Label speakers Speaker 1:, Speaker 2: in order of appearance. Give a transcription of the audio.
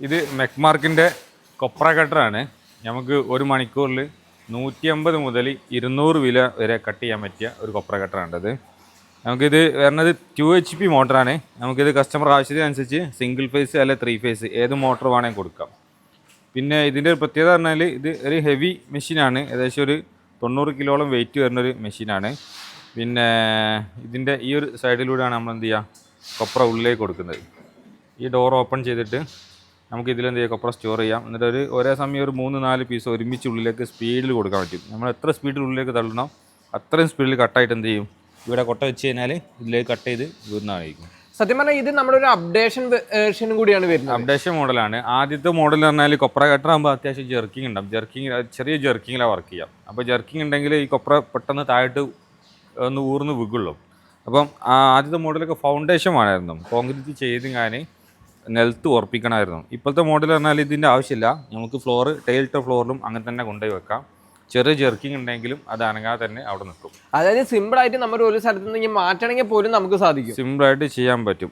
Speaker 1: ഇത് മെക്മാർക്കിൻ്റെ കൊപ്ര കട്ടറാണ്. നമുക്ക് ഒരു മണിക്കൂറിൽ 150 മുതൽ 200 വില വരെ കട്ട് ചെയ്യാൻ പറ്റിയ ഒരു കൊപ്ര കട്ടറാണിത്. നമുക്കിത് വരുന്നത് 2 HP മോട്ടറാണ്. നമുക്കിത് കസ്റ്റമർ ആവശ്യത്തിനനുസരിച്ച് സിംഗിൾ ഫേസ് അല്ലെ 3 ഫേസ് ഏത് മോട്ടർ വേണമെങ്കിൽ കൊടുക്കാം. പിന്നെ ഇതിൻ്റെ ഒരു പ്രത്യേകത പറഞ്ഞാൽ ഇത് ഒരു ഹെവി മെഷീനാണ്. ഏകദേശം ഒരു 90 കിലോളം വെയിറ്റ് വരുന്നൊരു മെഷീനാണ്. പിന്നെ ഇതിൻ്റെ ഈ ഒരു സൈഡിലൂടെയാണ് നമ്മൾ എന്ത് ചെയ്യുക, കൊപ്ര ഉള്ളിലേക്ക് കൊടുക്കുന്നത്. ഈ ഡോർ ഓപ്പൺ ചെയ്തിട്ട് നമുക്ക് ഇതിലെന്ത് ചെയ്യുക, കൊപ്ര സ്റ്റോർ ചെയ്യാം. എന്നിട്ട് ഒരേ സമയം ഒരു 3-4 പീസ് ഒരുമിച്ച് ഉള്ളിലേക്ക് സ്പീഡിൽ കൊടുക്കാൻ പറ്റും. നമ്മൾ എത്ര സ്പീഡിൽ ഉള്ളിലേക്ക് തള്ളണോ അത്രയും സ്പീഡിൽ കട്ടായിട്ട് എന്ത് ചെയ്യും, ഇവിടെ കൊട്ട വെച്ച് കഴിഞ്ഞാൽ ഇതിലേക്ക് കട്ട് ചെയ്ത് വീടുന്നതായിരിക്കും.
Speaker 2: സത്യം പറഞ്ഞാൽ ഇത് നമ്മുടെ ഒരു അപ്ഡേഷൻ വേർഷനും കൂടിയാണ് വരുന്നത്.
Speaker 1: അപ്ഡേഷൻ മോഡലാണ്. ആദ്യത്തെ മോഡൽ എന്ന് പറഞ്ഞാൽ കൊപ്ര കട്ടറാകുമ്പോൾ അത്യാവശ്യം ജെർക്കിംഗ് ഉണ്ടാവും. ചെറിയ ജെർക്കിങ്ങിലാണ് വർക്ക് ചെയ്യാം. അപ്പോൾ ജെർക്കിംഗ് ഉണ്ടെങ്കിൽ ഈ കൊപ്ര പെട്ടെന്ന് താഴോട്ട് ഒന്ന് ഊർന്ന് വിഗുള്ളൂ. അപ്പം ആദ്യത്തെ മോഡലൊക്കെ ഫൗണ്ടേഷൻ വേണമായിരുന്നു, കോൺക്രീറ്റ് ചെയ്ത് ഞാൻ നിലത്ത് ഉറപ്പിക്കണമായിരുന്നു. ഇപ്പോഴത്തെ മോഡൽ പറഞ്ഞാൽ ഇതിൻ്റെ ആവശ്യമില്ല. നമുക്ക് ഫ്ലോർ ടൈലിട്ട ഫ്ലോറിലും അങ്ങനെ തന്നെ കൊണ്ടുപോയി വെക്കാം. ചെറിയ ജെർക്കിംഗ് ഉണ്ടെങ്കിലും അത് അനങ്ങാതെ തന്നെ അവിടെ നിൽക്കും.
Speaker 2: അതായത് സിമ്പിൾ ആയിട്ട് നമ്മുടെ ഒരു സ്ഥലത്ത് നിന്ന് മാറ്റണമെങ്കിൽ പോലും നമുക്ക് സാധിക്കും,
Speaker 1: സിമ്പിളായിട്ട് ചെയ്യാൻ പറ്റും.